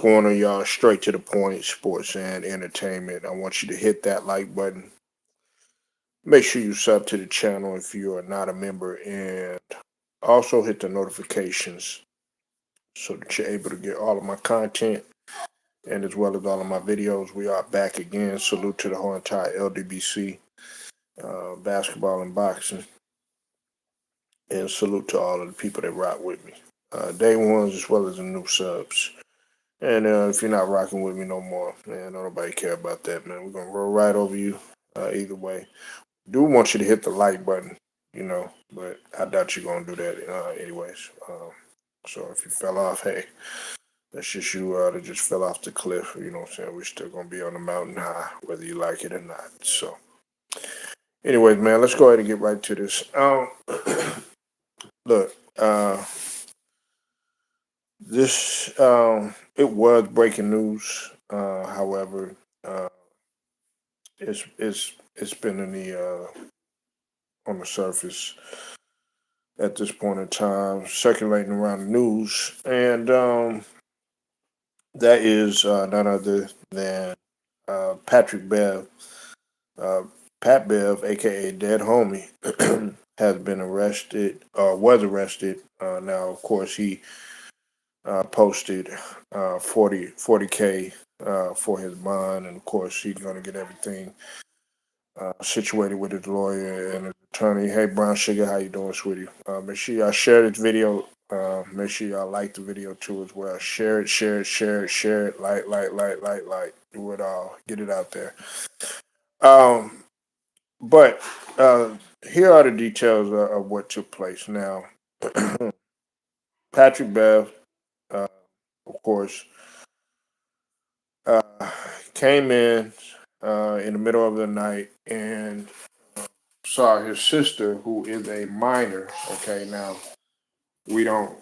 Going on, y'all, straight to the point, sports and entertainment. I want you to hit that like button. Make sure you sub to the channel if you are not a member, and also hit the notifications so that you're able to get all of my content and as well as all of my videos. We are back again. Salute to the whole entire LDBC, basketball and boxing, and salute to all of the people that rock with me. Day ones as well as the new subs. And if you're not rocking with me no more, man, don't nobody care about that, man. We're gonna roll right over you. Either way, do want you to hit the like button, but I doubt you're gonna do that, anyways. So if you fell off, hey, that's just you that just fell off the cliff. You know what I'm saying? We're still gonna be on the mountain high, whether you like it or not. So, anyways, man, let's go ahead and get right to this. Look, this it was breaking news. However, uh, it's been in the on the surface at this point in time, circulating around the news, and that is none other than Patrick Bev, uh, Pat Bev, aka Dead Homie, has been arrested, was arrested. Now, of course, he posted 40K for his bond, and of course, he's going to get everything situated with his lawyer and his attorney. Hey, Brown Sugar, how you doing, sweetie? Make sure y'all share this video. Make sure y'all like the video too as well. Share it, share it, share it, share it. Like. Do it all. Get it out there. Um, but here are the details of what took place. Now, Patrick Bev, uh, of course, uh, came in the middle of the night and saw his sister, who is a minor. Okay, now we don't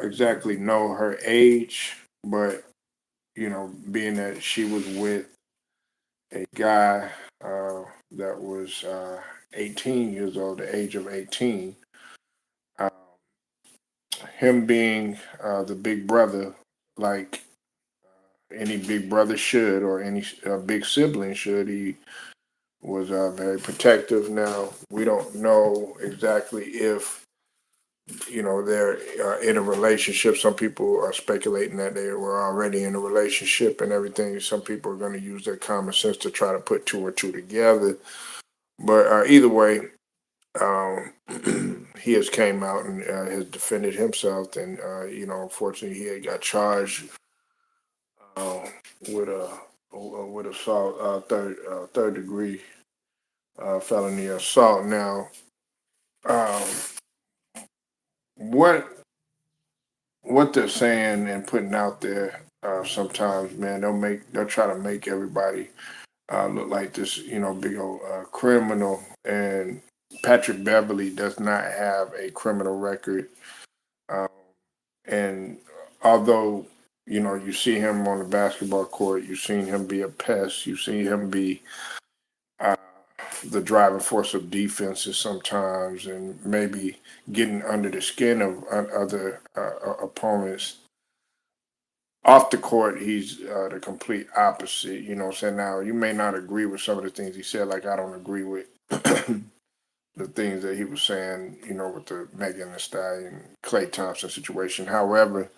exactly know her age, but being that she was with a guy that was 18 years old, the age of 18, uh, him being the big brother, like any big brother should, or any big sibling should, he was very protective. Now, we don't know exactly if they're in a relationship. Some people are speculating that they were already in a relationship and everything. Some people are going to use their common sense to try to put two or two together. But either way, he has came out and has defended himself, and unfortunately, he had got charged uh, with a with assault, third degree felony assault. Now, um, what they're saying and putting out there, sometimes, man, they'll try to make everybody look like this, big old criminal. And Patrick Beverly does not have a criminal record. Um, and although you see him on the basketball court, you've seen him be a pest. You see him be uh, the driving force of defenses sometimes, and maybe getting under the skin of other opponents. Off the court, he's the complete opposite. You know what I'm saying? Now, you may not agree with some of the things he said, like I don't agree with the things that he was saying, with the Megan Thee Stallion, Klay Thompson situation. However,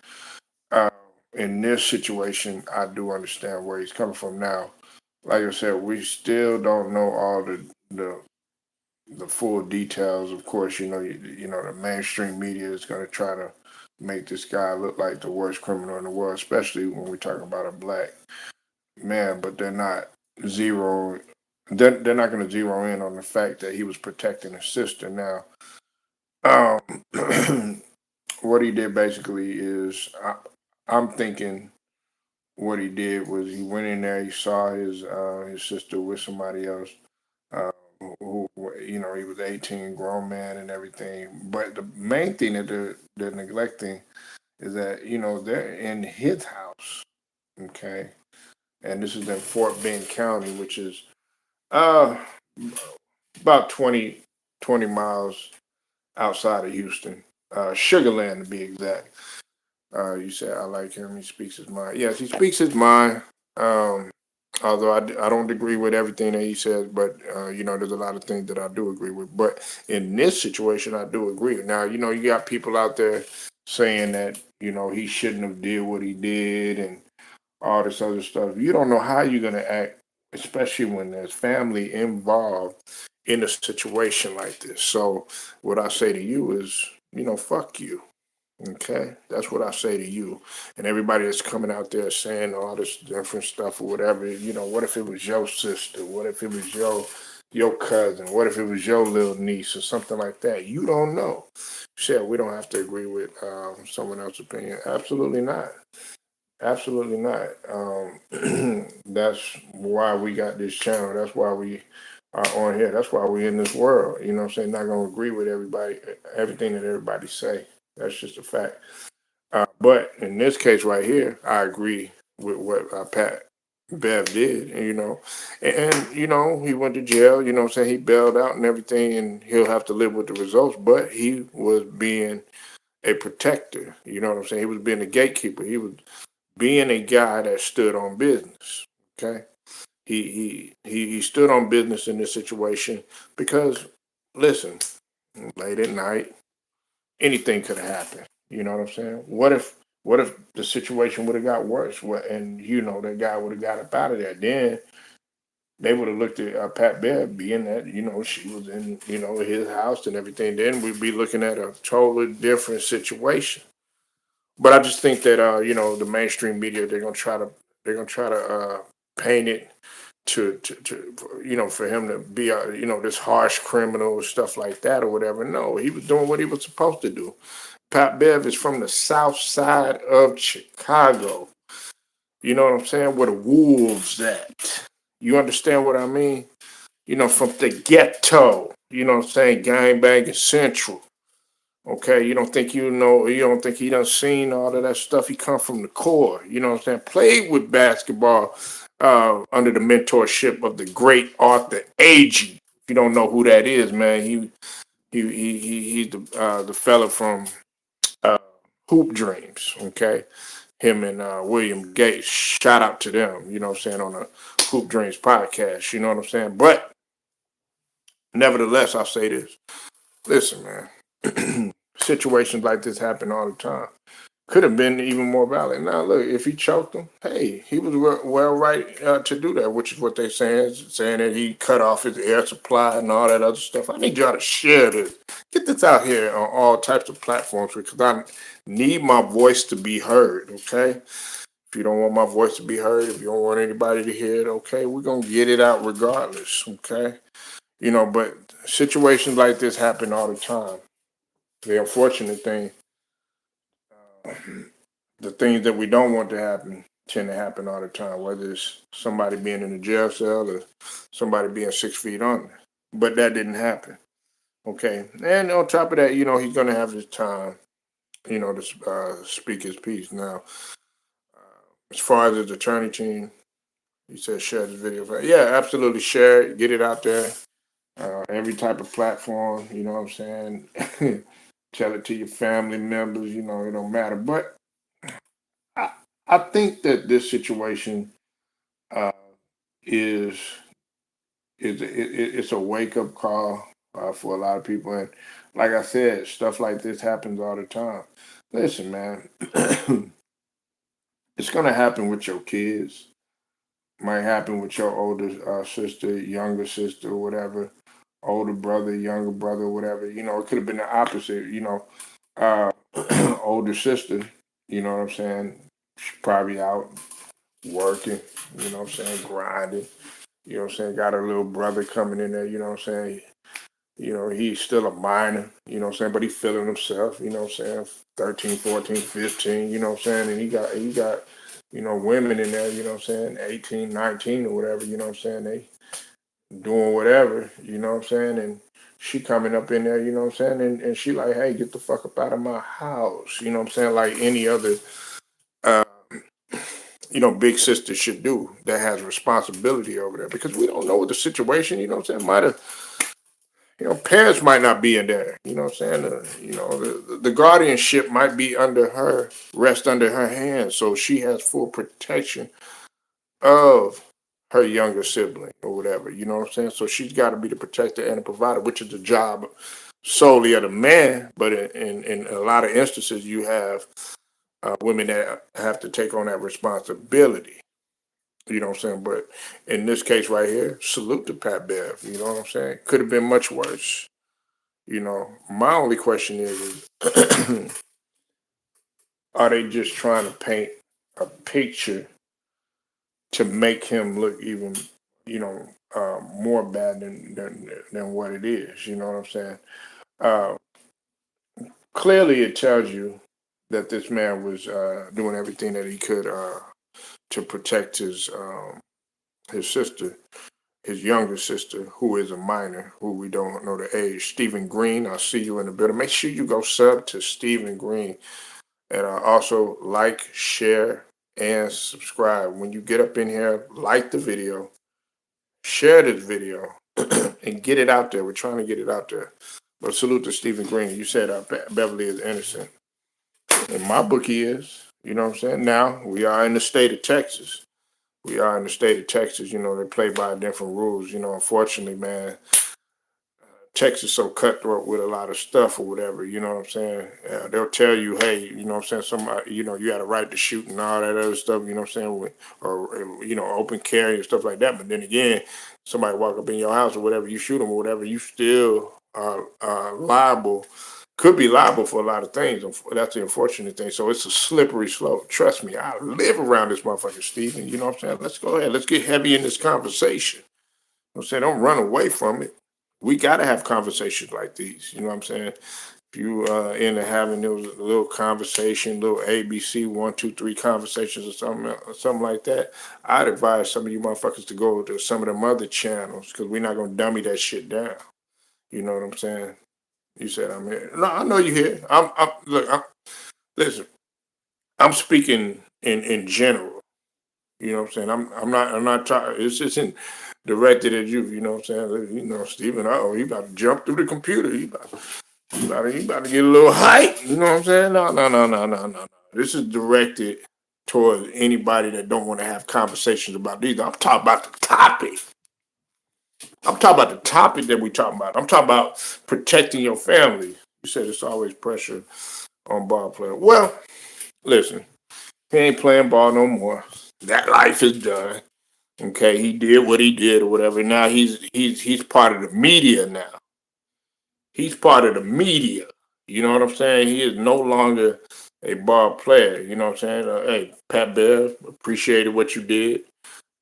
uh, in this situation, I do understand where he's coming from. Now, like I said, we still don't know all the full details. Of course, the mainstream media is going to try to make this guy look like the worst criminal in the world, especially when we're talking about a black man. But zero. They're not going to zero in on the fact that he was protecting his sister. Now, what he did basically is, I'm thinking what he did was he went in there, he saw his sister with somebody else. Uh, who he was 18, grown man and everything. But the main thing that they're neglecting is that they're in his house, okay, and this is in Fort Bend County, which is uh about 20 miles outside of Houston, Sugarland to be exact. You said I like him. He speaks his mind. Yes, he speaks his mind. Um, although I don't agree with everything that he says, but there's a lot of things that I do agree with. But in this situation, I do agree. Now, you got people out there saying that he shouldn't have did what he did and all this other stuff. You don't know how you're gonna act, especially when there's family involved in a situation like this. So, what I say to you is, fuck you. Okay, that's what I say to you, and everybody that's coming out there saying all this different stuff or whatever. What if it was your sister? What if it was your cousin? What if it was your little niece or something like that? You don't know. Shit, we don't have to agree with someone else's opinion. Absolutely not. Absolutely not. That's why we got this channel. That's why we are on here. That's why we're in this world. You know what I'm saying? Not gonna agree with everybody, everything that everybody say. That's just a fact. But in this case right here, I agree with what Pat Bev did. And he went to jail. You know what I'm saying? He bailed out and everything, and he'll have to live with the results. But he was being a protector. You know what I'm saying? He was being a gatekeeper. He was being a guy that stood on business. Okay, he stood on business in this situation because, listen, late at night, anything could have happened. You know what I'm saying? What if the situation would have got worse? And that guy would have got up out of there? Then they would have looked at Pat Bev, being that she was in his house and everything. Then we'd be looking at a totally different situation. But I just think that the mainstream media, they're gonna try to paint it to for him to be this harsh criminal or stuff like that or whatever. No, he was doing what he was supposed to do. Pat Bev is from the south side of Chicago. You know what I'm saying? Where the wolves at. You understand what I mean? From the ghetto. You know what I'm saying? Gangbanging Central. Okay, you don't think he done seen all of that stuff. He come from the core, you know what I'm saying? Played with basketball under the mentorship of the great Arthur Agee. If you don't know who that is, man, he's the fella from uh, Hoop Dreams, okay? Him and William Gates. Shout out to them, you know what I'm saying, on the Hoop Dreams podcast, you know what I'm saying? But nevertheless, I'll say this. Listen, man, situations like this happen all the time. Could have been even more valid. Now, look, if he choked him, hey, he was well right to do that, which is what they're saying that he cut off his air supply and all that other stuff. I need y'all to share this. Get this out here on all types of platforms because I need my voice to be heard, okay? If you don't want my voice to be heard, if you don't want anybody to hear it, okay, we're going to get it out regardless, okay? But situations like this happen all the time. The unfortunate thing, the things that we don't want to happen tend to happen all the time, whether it's somebody being in a jail cell or somebody being 6 feet under. But that didn't happen. Okay. And on top of that, he's going to have his time, to speak his piece. Now, as far as his attorney team, he said share this video. Yeah, absolutely share it, get it out there. Every type of platform, you know what I'm saying? Tell it to your family members, it don't matter. But I, I think that this situation uh, is it's a wake up call for a lot of people, and like I said, stuff like this happens all the time. Listen, man, it's gonna happen with your kids. Might happen with your older sister, younger sister, or whatever. Older brother, younger brother, whatever. It could have been the opposite. Uh, older sister. You know what I'm saying? She's probably out working. You know what I'm saying? Grinding. You know what I'm saying? Got a little brother coming in there, you know what I'm saying? He's still a minor, you know what I'm saying? But he's feeling himself, you know what I'm saying? 13, 14, 15, you know what I'm saying? And he got, women in there, you know what I'm saying? 18, 19 or whatever, you know what I'm saying? They doing whatever, you know what I'm saying? And she coming up in there, you know what I'm saying? And she like, hey, get the fuck up out of my house, you know what I'm saying? Like any other uh, big sister should do that has responsibility over there because we don't know what the situation, you know what I'm saying, might have, parents might not be in there. You know what I'm saying? The guardianship might be rest under her hands, so she has full protection of her younger sibling or whatever. You know what I'm saying? So she's got to be the protector and the provider, which is the job solely of the man. But in a lot of instances, you have women that have to take on that responsibility. You know what I'm saying? But in this case right here, salute to Pat Bev. You know what I'm saying? Could have been much worse. My only question is are they just trying to paint a picture to make him look even, more bad than what it is? You know what I'm saying? Uh, Clearly, it tells you that this man was doing everything that he could to protect his sister, his younger sister, who is a minor, who we don't know the age. Stephen Green, I'll see you in a bit. Make sure you go sub to Stephen Green, and also like, share, and subscribe. When you get up in here, like the video, share this video, and get it out there. We're trying to get it out there. But salute to Stephen Green. You said Beverly is innocent. In my book, he is. You know what I'm saying? Now, we are in the state of Texas. They play by different rules. Unfortunately, man, Texas so cutthroat with a lot of stuff or whatever. You know what I'm saying? They'll tell you, hey, you know what I'm saying? Somebody, you got a right to shoot and all that other stuff. You know what I'm saying? Or open carry and stuff like that. But then again, somebody walk up in your house or whatever, you shoot them or whatever, you still are liable. Could be liable for a lot of things. That's the unfortunate thing. So it's a slippery slope. Trust me, I live around this motherfucker, Stephen. You know what I'm saying? Let's go ahead. Let's get heavy in this conversation. I'm saying, don't run away from it. We got to have conversations like these. You know what I'm saying? If you into having those little conversation, little ABC 1, 2, 3 conversations or something like that, I'd advise some of you motherfuckers to go to some of them other channels because we're not gonna dummy that shit down. You know what I'm saying? You said I'm here. No, I know you're here. Listen. I'm speaking in general. You know what I'm saying? I'm not trying. It's just directed at you. You know what I'm saying? Stephen. He about to jump through the computer. He about to get a little hype. You know what I'm saying? No. This is directed towards anybody that don't want to have conversations about these. I'm talking about the topic. That we talking about. I'm talking about protecting your family. You said it's always pressure on ball player. Well, listen, he ain't playing ball no more. That life is done. Okay, he did what he did or whatever. Now he's part of the media now. He's part of the media. You know what I'm saying? He is no longer a ball player. You know what I'm saying? Hey, Pat Bev, appreciated what you did.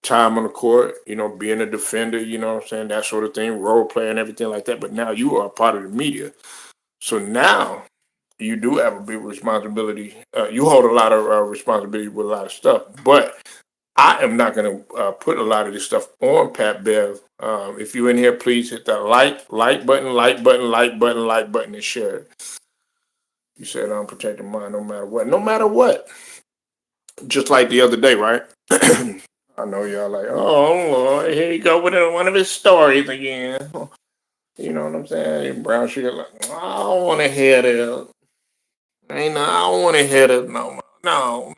Time on the court, being a defender, you know what I'm saying? That sort of thing, role play and everything like that. But now you are a part of the media. So now you do have a big responsibility. You hold a lot of responsibility with a lot of stuff. But I am not going to put a lot of this stuff on Pat Bev. If you're in here, please hit that like button, and share it. You said I'm protecting mine no matter what. No matter what. Just like the other day, right? I know y'all like, oh Lord, here you go with one of his stories again. You know what I'm saying? Brown sugar, like, I don't want to hear that. I don't want to hear that no more. No.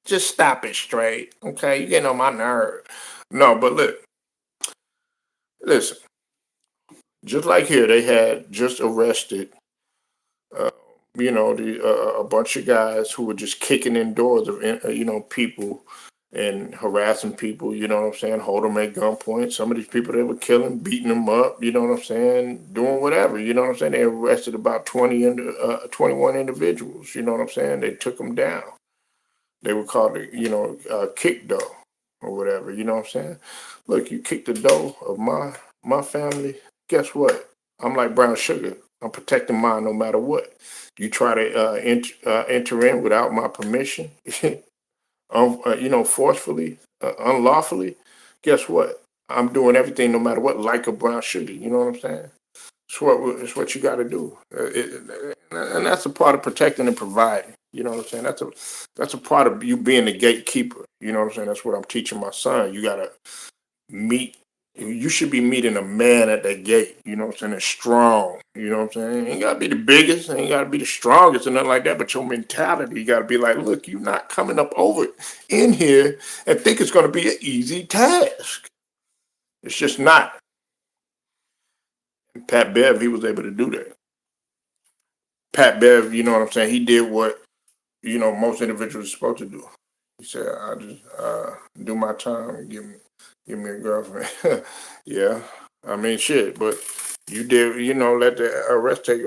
Just stop it straight. Okay, you getting on my nerve. No, but listen. Just like here, they had just arrested, uh, a bunch of guys who were just kicking in doors of, people and harassing people. You know what I'm saying? Hold them at gunpoint. Some of these people they were killing, beating them up. You know what I'm saying? Doing whatever. You know what I'm saying? They arrested about 21 individuals. You know what I'm saying? They took them down. They were called, kick dough or whatever. You know what I'm saying? Look, you kick the dough of my family. Guess what? I'm like brown sugar. I'm protecting mine no matter what. You try to enter in without my permission, forcefully, unlawfully. Guess what? I'm doing everything no matter what, like a brown sugar. You know what I'm saying? It's what you got to do, and that's a part of protecting and providing. You know what I'm saying? That's a part of you being the gatekeeper. You know what I'm saying? That's what I'm teaching my son. You got to meet You should be meeting a man at that gate, you know what I'm saying, that's strong, you know what I'm saying? Ain't gotta be the biggest, ain't gotta be the strongest or nothing like that, but your mentality, you gotta be like, look, you're not coming up over in here and think it's gonna be an easy task. It's just not. And Pat Bev, he was able to do that. Pat Bev, you know what I'm saying, he did what, most individuals are supposed to do. He said, I just do my time and give me a girlfriend. Yeah, I mean, shit, but you did, let the arrest take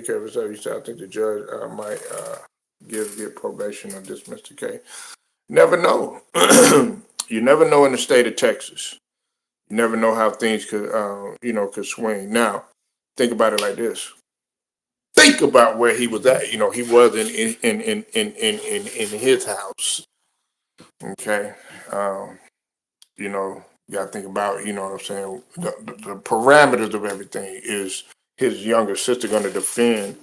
care of itself. He said, I think the judge might give probation or dismiss the case. Never know. You never know in the state of Texas. You never know how things could swing. Now, think about it like this. Think about where he was at. He was in his house. Okay. You got to think about, what I'm saying, the parameters of everything. Is his younger sister going to defend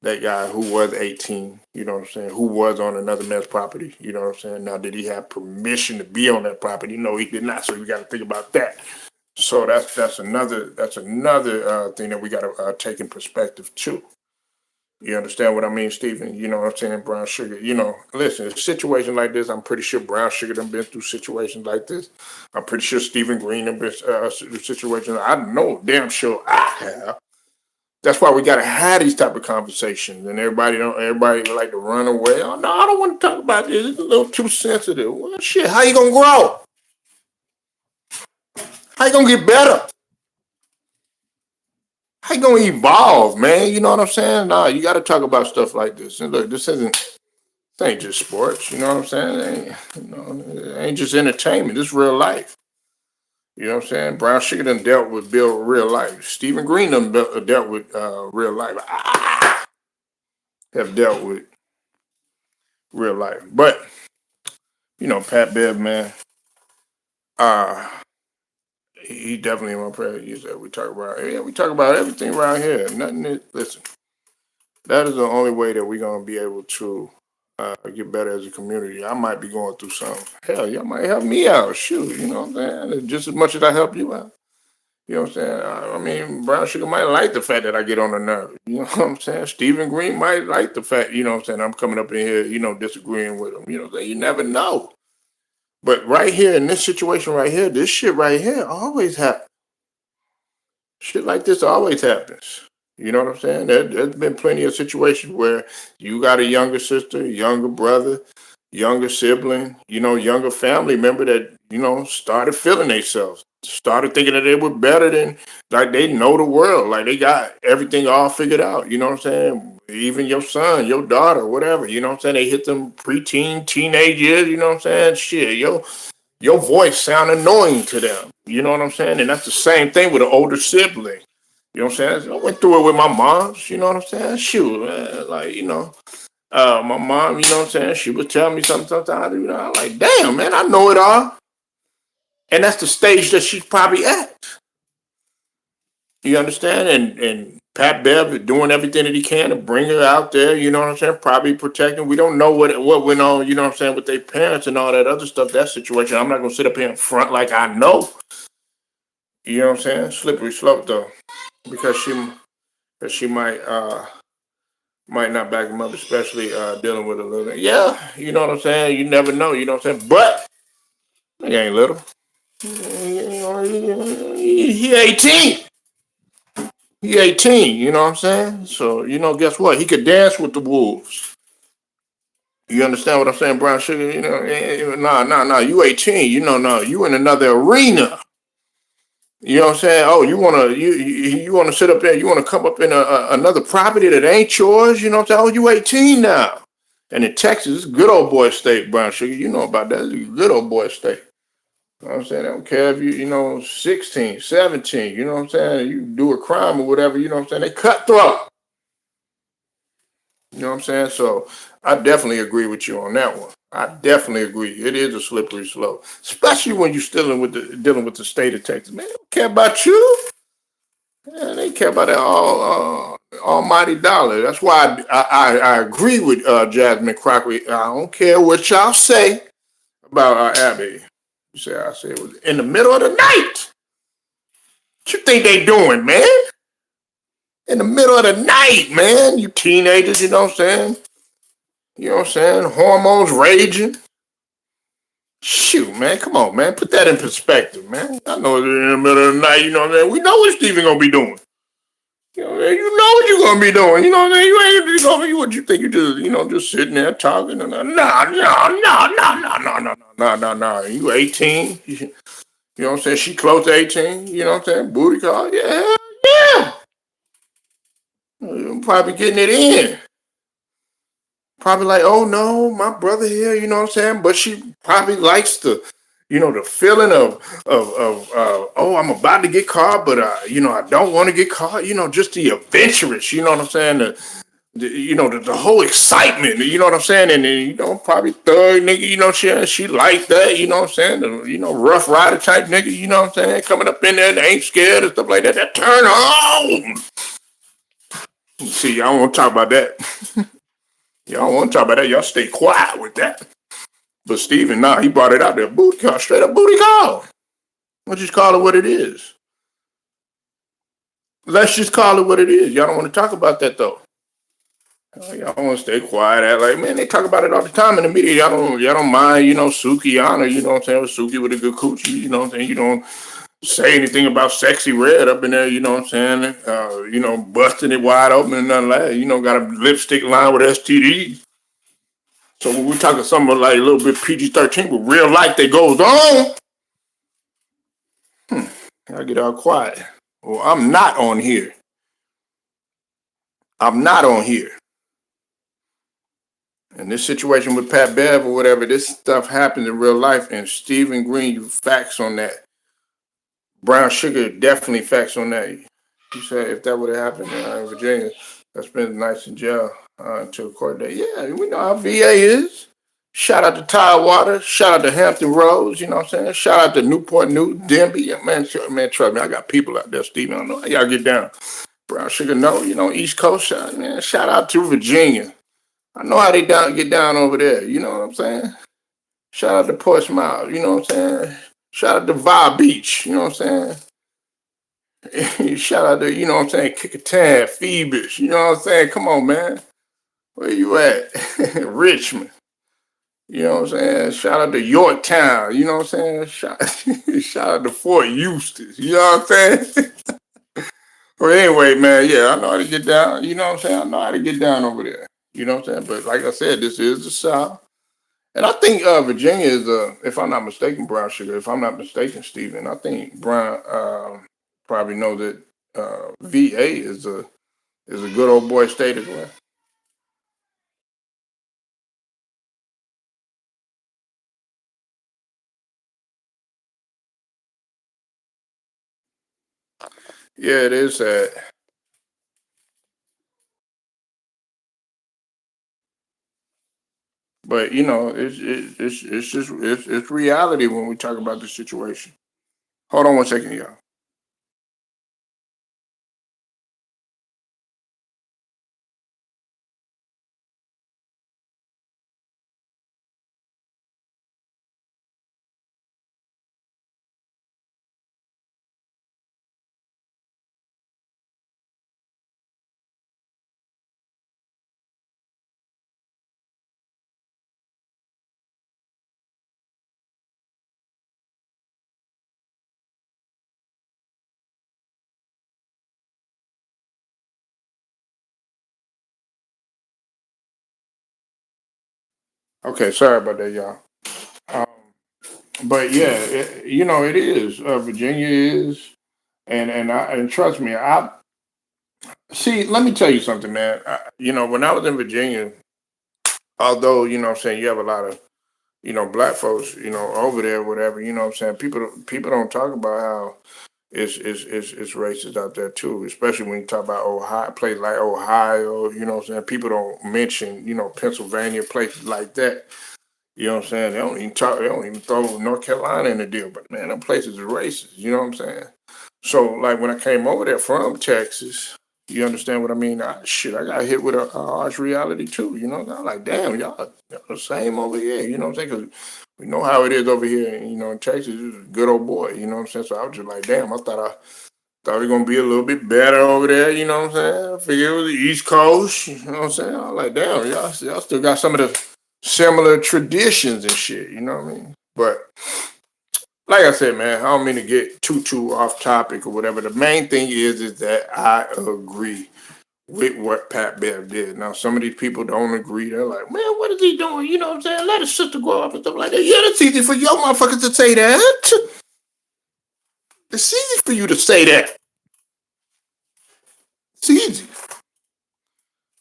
that guy who was 18, you know what I'm saying, who was on another man's property, you know what I'm saying? Now, did he have permission to be on that property? No, he did not. So you got to think about that. So that's another thing that we got to take in perspective too. You understand what I mean, Stephen? You know what I'm saying? Brown Sugar. Listen, a situation like this, I'm pretty sure Brown Sugar done been through situations like this. I'm pretty sure Stephen Green done been through situations. I know damn sure I have. That's why we gotta have these type of conversations. And everybody like to run away. Oh no, I don't want to talk about this. It's a little too sensitive. Well, shit, how you gonna grow? How you gonna get better? How you gonna evolve, man? You know what I'm saying? Nah, you gotta talk about stuff like this. And look, this ain't just sports, you know what I'm saying? It ain't just entertainment. This is real life. You know what I'm saying? Brown Sugar done dealt with real life. Stephen Green done dealt with real life. Have dealt with real life. But, Pat Bev, man, uh, he definitely in my prayer. You said we talk about everything around here. Listen, that is the only way that we're gonna be able to get better as a community. I might be going through something. Hell, y'all might help me out. Shoot, you know what I'm saying? Just as much as I help you out. You know what I'm saying? I mean, Brown Sugar might like the fact that I get on the nerve. You know what I'm saying? Stephen Green might like the fact, you know what I'm saying, I'm coming up in here, disagreeing with him. You know what I'm saying? You never know. But right here in this situation right here, this shit right here always happens. Shit like this always happens. You know what I'm saying? There's been plenty of situations where you got a younger sister, younger brother, younger sibling, younger family member that, started feeling themselves, started thinking that they were better than, like they know the world, like they got everything all figured out. You know what I'm saying? Even your son, your daughter, whatever, you know what I'm saying? They hit them preteen, teenage years, you know what I'm saying? Shit, your voice sound annoying to them. You know what I'm saying? And that's the same thing with an older sibling. You know what I'm saying? I went through it with my moms, you know what I'm saying? Shoot, man, like, my mom, you know what I'm saying? She would tell me something sometimes, I'm like, damn, man, I know it all. And that's the stage that she's probably at. You understand? And Pat Bev is doing everything that he can to bring her out there, you know what I'm saying? Probably protecting. We don't know what went on, you know what I'm saying, with their parents and all that other stuff, that situation. I'm not gonna sit up here in front like I know. You know what I'm saying? Slippery slope though. Because she might not back him up, especially dealing with a little. Yeah, you know what I'm saying. You never know. You know what I'm saying. But he ain't little. He 18. He 18. You know what I'm saying. So guess what? He could dance with the wolves. You understand what I'm saying, Brown Sugar? Nah. You 18. No. You in another arena. You know what I'm saying? Oh, you wanna sit up there? You wanna come up in another property that ain't yours? You know what I'm saying? Oh, you 18 now. And in Texas, good old boy state, Brown Sugar. You know about that. It's a good old boy state. You know what I'm saying? They don't care if you 16, 17. You know what I'm saying? You do a crime or whatever. You know what I'm saying? They cutthroat. You know what I'm saying? So I definitely agree with you on that one. I definitely agree. It is a slippery slope, especially when you're dealing with the state of Texas. Man, they don't care about you. Man, they care about that almighty dollar. That's why I agree with Jasmine Crockett. I don't care what y'all say about our Abby. You say, I said, it was in the middle of the night. What you think they doing, man? In the middle of the night, man. You teenagers, you know what I'm saying? You know what I'm saying? Hormones raging. Shoot, man, come on, man. Put that in perspective, man. I know it's in the middle of the night, you know what I'm saying? We know what Steven gonna be doing. You know what you're gonna be doing. You know what I'm saying? You ain't you know what you think you just just sitting there talking and no. You 18. You know what I'm saying? She close to 18, you know what I'm saying? Booty call, yeah. You're probably getting it in. Probably like, oh no, my brother here, you know what I'm saying? But she probably likes the feeling of oh, I'm about to get caught, but I don't want to get caught. Just the adventurous, you know what I'm saying? The whole excitement, you know what I'm saying? And then, probably thug nigga, she like that, you know what I'm saying? Rough rider type nigga, you know what I'm saying? Coming up in there, they ain't scared and stuff like that. That turn on. See, y'all don't want to talk about that. Y'all don't want to talk about that. Y'all stay quiet with that. But Steven, he brought it out there. Booty call, straight up booty call. Let's just call it what it is. Let's just call it what it is. Y'all don't want to talk about that though. Y'all want to stay quiet. Like, man, they talk about it all the time in the media. Y'all don't mind, Sukihana, you know what I'm saying? Suki with a good coochie, you know what I'm saying? You don't say anything about Sexy Red up in there, you know what I'm saying? Busting it wide open and nothing like that. Got a lipstick line with STDs. So when we're talking something like a little bit PG-13 with real life that goes on, I get all quiet. Well, I'm not on here. I'm not on here. And this situation with Pat Bev or whatever, this stuff happens in real life. And Stephen Green, you facts on that. Brown Sugar, definitely facts on that. He said if that would have happened in Virginia, that's been nice in jail until court day. Yeah, we know how VA is. Shout out to Tidewater. Shout out to Hampton Roads. You know what I'm saying? Shout out to Newport News, Denby. Man, trust me, I got people out there, Stephen. I don't know how y'all get down. Brown Sugar, no, East Coast. Man, shout out to Virginia. I know how they get down over there. You know what I'm saying? Shout out to Portsmouth. You know what I'm saying? Shout out to Vi Beach. You know what I'm saying? Shout out to, you know what I'm saying, Kickintan, Phoebus. You know what I'm saying? Come on, man. Where you at? Richmond. You know what I'm saying? Shout out to Yorktown. You know what I'm saying? Shout out to Fort Eustis. You know what I'm saying? Well, anyway, man, yeah, I know how to get down. You know what I'm saying? I know how to get down over there. You know what I'm saying? But like I said, this is the South. And I think Virginia is, if I'm not mistaken, Brown Sugar, if I'm not mistaken, Stephen, I think Brown probably know that VA is a good old boy state as well. Yeah, it is sad. But it's just it's reality when we talk about the situation. Hold on one second, y'all. Okay, sorry about that, y'all. Um, but yeah, it is. Virginia is, and trust me, I see. Let me tell you something, man. When I was in Virginia, although you know what I'm saying, you have a lot of black folks, over there, whatever. You know what I'm saying. People don't talk about how it's racist out there too, especially when you talk about Ohio, places like Ohio. You know what I'm saying. People don't mention Pennsylvania, places like that. You know what I'm saying? They don't even talk. They don't even throw North Carolina in the deal. But man, them places are racist. You know what I'm saying? So like when I came over there from Texas, you understand what I mean? I got hit with a harsh reality too. I'm like, damn, y'all the same over here. You know what I'm saying? We know how it is over here, in Texas. He's a good old boy, you know what I'm saying? So I was just like, damn, I thought it was gonna be a little bit better over there, you know what I'm saying? I figured it was the East Coast, you know what I'm saying? I was like, damn, y'all still got some of the similar traditions and shit, you know what I mean? But like I said, man, I don't mean to get too off topic or whatever. The main thing is that I agree with what Pat Bev did. Now, some of these people don't agree. They're like, man, what is he doing? You know what I'm saying? Let his sister grow up and stuff like that. Yeah, it's easy for your motherfuckers to say that. It's easy for you to say that. It's easy.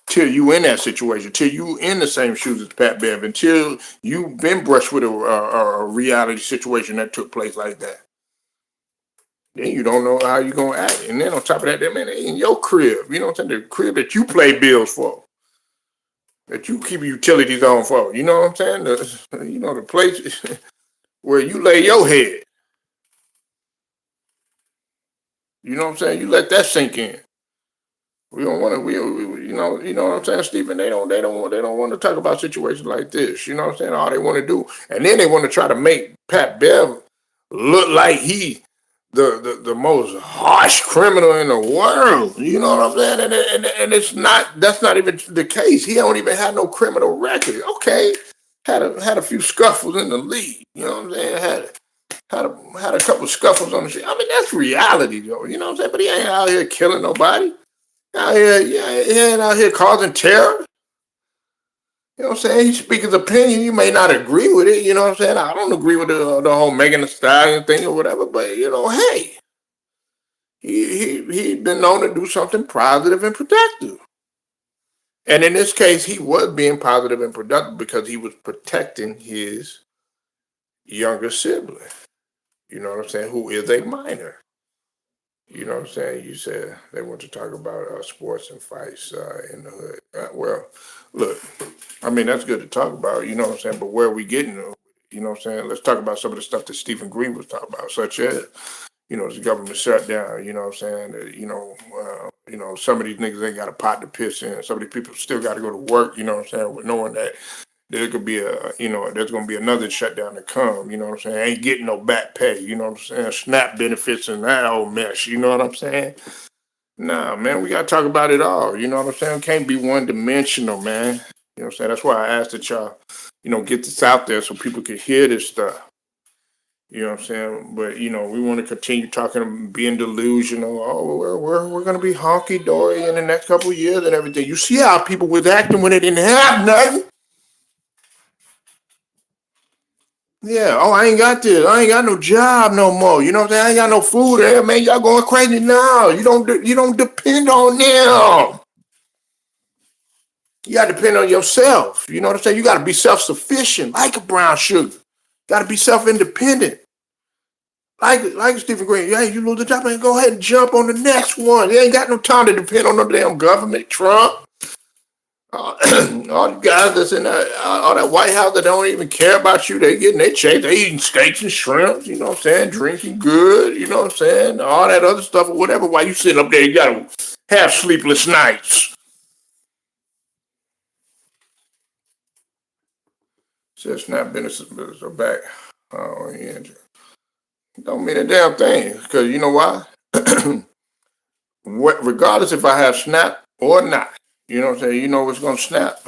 Till you in that situation, till you in the same shoes as Pat Bev, until you've been brushed with a reality situation that took place like that. Then you don't know how you're gonna act. And then on top of that, man, they in your crib. You know what I'm saying? The crib that you pay bills for. That you keep utilities on for. You know what I'm saying? The place where you lay your head. You know what I'm saying? You let that sink in. We don't want to. You know what I'm saying, Stephen. They don't want to talk about situations like this. You know what I'm saying? All they want to do, and then they want to try to make Pat Bev look like he the most harsh criminal in the world. You know what I'm saying? And it's not. That's not even the case. He don't even have no criminal record. Okay, had a few scuffles in the league. You know what I'm saying? Had a couple scuffles on the shit. I mean, that's reality, though. You know what I'm saying? But he ain't out here killing nobody. Out here, yeah, he ain't out here causing terror. You know what I'm saying? He speaks his opinion. You may not agree with it. You know what I'm saying? I don't agree with the whole Megan Thee Stallion thing or whatever. But hey, he been known to do something positive and productive. And in this case, he was being positive and productive because he was protecting his younger sibling. You know what I'm saying? Who is a minor. You know what I'm saying? You said they want to talk about sports and fights in the hood. Well, look, I mean, that's good to talk about, you know what I'm saying? But where are we getting to? You know what I'm saying? Let's talk about some of the stuff that Stephen Green was talking about, such as, the government shutdown, you know what I'm saying? Some of these niggas ain't got a pot to piss in. Some of these people still got to go to work, you know what I'm saying, with knowing that there could be there's going to be another shutdown to come, you know what I'm saying? Ain't getting no back pay, you know what I'm saying? SNAP benefits and that whole mess, you know what I'm saying? Nah, man, we got to talk about it all, you know what I'm saying? Can't be one dimensional, man. You know what I'm saying? That's why I asked that y'all, get this out there so people can hear this stuff. You know what I'm saying? But, we want to continue talking, being delusional. Oh, we're going to be honky dory in the next couple of years and everything. You see how people was acting when they didn't have nothing? Yeah. Oh, I ain't got this. I ain't got no job no more. You know what I'm saying? I ain't got no food there, man. Y'all going crazy now. You don't depend on them. You got to depend on yourself. You know what I'm saying? You got to be self-sufficient, like a brown sugar. Got to be self-independent. Like Stephen Green. Hey, you lose the job, man, go ahead and jump on the next one. You ain't got no time to depend on no damn government, Trump. All the guys that's in all that White House that don't even care about you, they getting their checks, they eating steaks and shrimp, you know what I'm saying, drinking good, you know what I'm saying, all that other stuff or whatever. While you sitting up there, you gotta have sleepless nights. Said SNAP benefits are back. Oh, yeah. Don't mean a damn thing, because you know why? Regardless if I have SNAP or not, you know what I'm saying, you know what's gonna snap?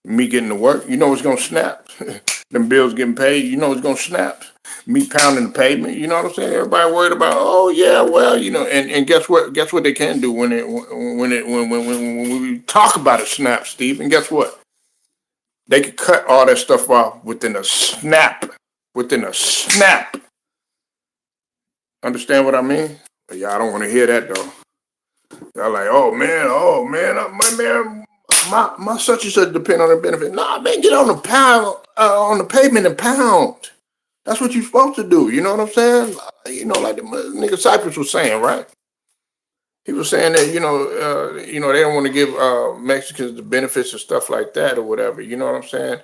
Me getting to work, you know what's gonna snap? Them bills getting paid, you know what's gonna snap? Me pounding the pavement, you know what I'm saying? Everybody worried about, oh yeah, well, and guess what? Guess what they can do when we talk about a snap, Steve? And guess what? They could cut all that stuff off within a snap. Within a snap. Understand what I mean? But y'all don't want to hear that though. Y'all like, oh man, my man, my such and such depend on the benefit. Nah, man, get on the pound, on the pavement and pound. That's what you're supposed to do. You know what I'm saying? Like the nigga Cypress was saying, right? He was saying that they don't want to give Mexicans the benefits and stuff like that or whatever. You know what I'm saying?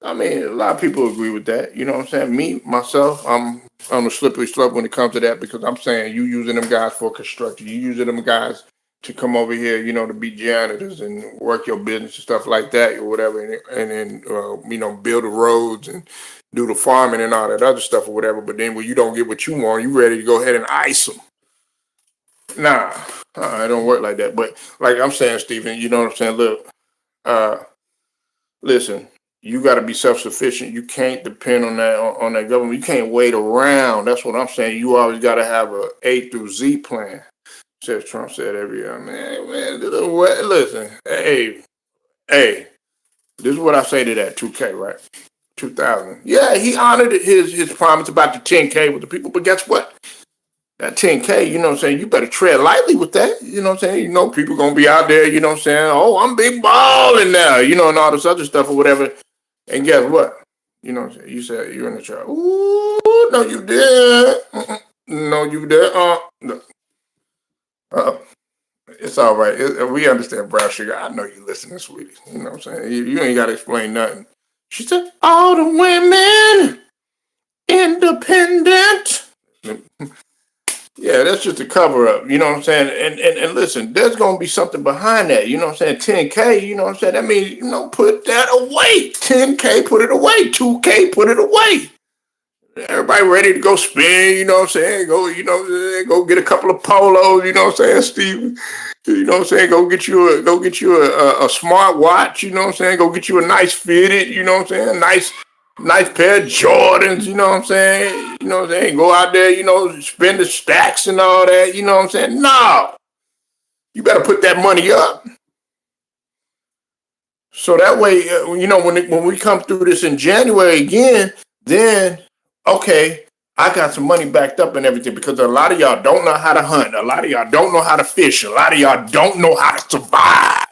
I mean, a lot of people agree with that. You know what I'm saying? Me, myself, I'm on a slippery slope when it comes to that because I'm saying you using them guys for construction. You using them guys to come over here, to be janitors and work your business and stuff like that or whatever, and then build the roads and do the farming and all that other stuff or whatever. But then when you don't get what you want, you ready to go ahead and ice them. Nah, it don't work like that. But like I'm saying, Stephen, you know what I'm saying? Look, uh, listen, you got to be self-sufficient. You can't depend on that government. You can't wait around. That's what I'm saying. You always got to have a A through Z plan. Says Trump said every year, man. Listen, hey, this is what I say to that 2K, right? 2000. Yeah, he honored his promise about the 10K with the people, but guess what? That 10K, you know what I'm saying? You better tread lightly with that. You know what I'm saying? People gonna be out there, you know what I'm saying? Oh, I'm big balling now, and all this other stuff or whatever. And guess what? You know what I'm saying? You said you're in the trial. Ooh, no, you didn't. No, you didn't. No. It's all right. We understand, Brown Sugar. I know you listening, sweetie. You know what I'm saying? You ain't got to explain nothing. She said, all the women independent. Yeah, that's just a cover up. You know what I'm saying? And listen, there's going to be something behind that. You know what I'm saying? 10K, you know what I'm saying? That means, put that away. 10K, put it away. 2K, put it away. Everybody ready to go spin, you know what I'm saying? Go get a couple of polos, you know what I'm saying, Steve? You know what I'm saying? Go get you a smart watch, you know what I'm saying? Go get you a nice fitted, you know what I'm saying? Nice pair of Jordans, you know what I'm saying? You know what I'm saying? Go out there, spend the stacks and all that, you know what I'm saying? No. You better put that money up. So that way, when we come through this in January again, then okay, I got some money backed up and everything because a lot of y'all don't know how to hunt. A lot of y'all don't know how to fish. A lot of y'all don't know how to survive.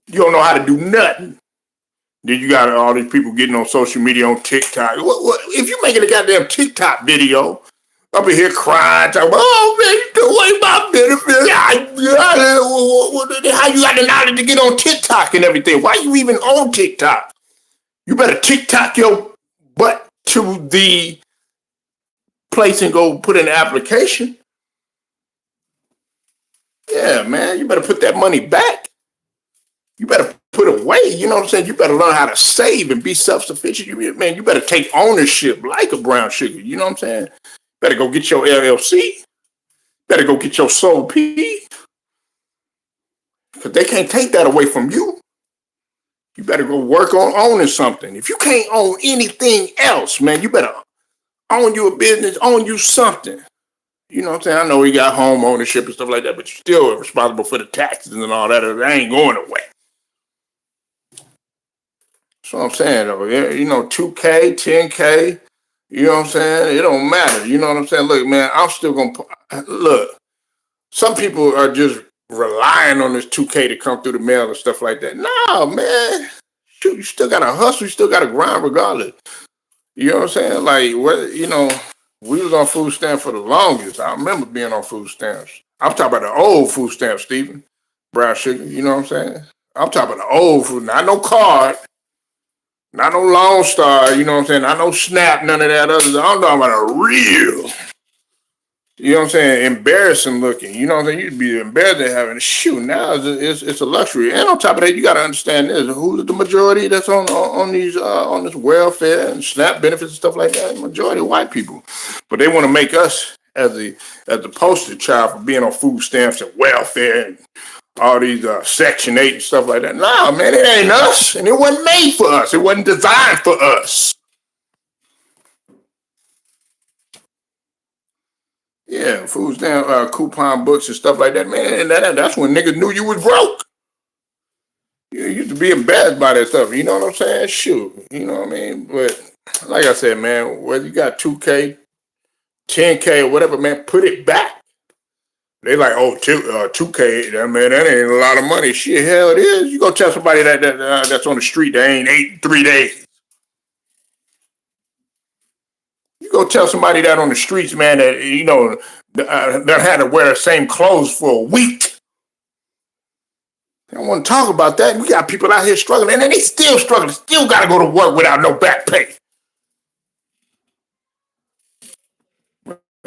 You don't know how to do nothing. Then you got all these people getting on social media on TikTok. If you making a goddamn TikTok video, up in here crying, talking about, oh man, you took away my benefits. How you got the knowledge to get on TikTok and everything? Why you even on TikTok? You better TikTok your butt to the place and go put in an application. Yeah, man, you better put that money back. You better put it away. You know what I'm saying? You better learn how to save and be self-sufficient. You better take ownership like a Brown Sugar. You know what I'm saying? Better go get your LLC. Better go get your Soul P. Because they can't take that away from you. You better go work on owning something. If you can't own anything else, man, you better own you a business, own you something. You know what I'm saying? I know we got home ownership and stuff like that, but you're still responsible for the taxes and all that. That ain't going away. That's what I'm saying, though. 2K, 10K, you know what I'm saying? It don't matter. You know what I'm saying? Look, man, I'm still going to... Look, some people are just relying on this 2K to come through the mail and stuff like that. No, man. Shoot, you still got to hustle. You still got to grind regardless. You know what I'm saying? Like, we was on food stamps for the longest. I remember being on food stamps. I'm talking about the old food stamps, Stephen. Brown Sugar, you know what I'm saying? I'm talking about the old food, not no card, not no Lone Star, you know what I'm saying? Not no Snap, none of that other. I'm talking about a real, you know what I'm saying, embarrassing looking. You know what I'm saying? You'd be embarrassed at having a shoe. Now it's a luxury. And on top of that, you got to understand this. Who's the majority that's on this welfare and SNAP benefits and stuff like that? The majority of white people. But they want to make us as the poster child for being on food stamps and welfare and all these Section 8 and stuff like that. No, man, it ain't us. And it wasn't made for us. It wasn't designed for us. Yeah, food stamp, coupon books and stuff like that, man. And that's when niggas knew you was broke. You used to be embarrassed by that stuff. You know what I'm saying? Shoot. You know what I mean? But like I said, man, whether you got 2K, 10K, or whatever, man, put it back. They like, 2K, man, that ain't a lot of money. Shit, hell it is. You go tell somebody that's on the street that ain't ate in 3 days. You go tell somebody that on the streets, man, that, that had to wear the same clothes for a week. I don't want to talk about that. We got people out here struggling, and then they still struggling. Still got to go to work without no back pay.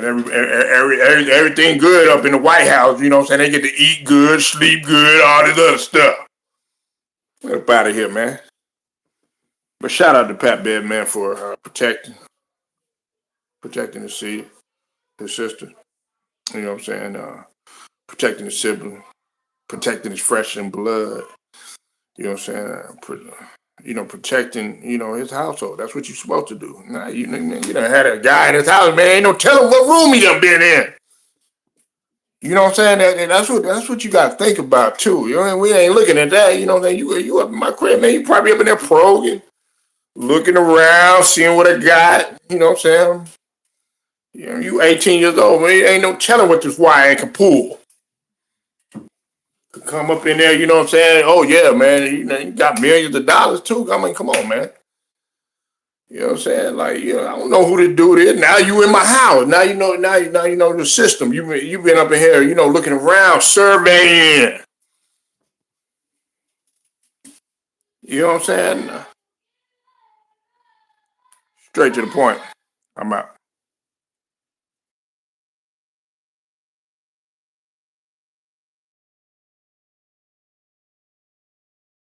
Everything good up in the White House. You know what I'm saying? They get to eat good, sleep good, all this other stuff. Get up out of here, man. But shout out to Pat Bev, man, for protecting his sister. You know what I'm saying? Protecting his sibling, protecting his fresh in blood. You know what I'm saying? Protecting, his household. That's what you're supposed to do. Now, you done had a guy in his house, man. Ain't no telling what room he done been in. You know what I'm saying? That's what you got to think about too. You know, we ain't looking at that. You know what I'm saying? You up in my crib, man. You probably up in there probing, looking around, seeing what I got. You know what I'm saying? You 18 years old, man. Ain't no telling what this wire can pull. Could come up in there, you know what I'm saying? Oh yeah, man. You got millions of dollars too. I mean, come on, man. You know what I'm saying? Like, I don't know who to do this. Now you in my house. Now you know. Now you know the system. You been up in here, looking around, surveying. You know what I'm saying? Straight to the point. I'm out.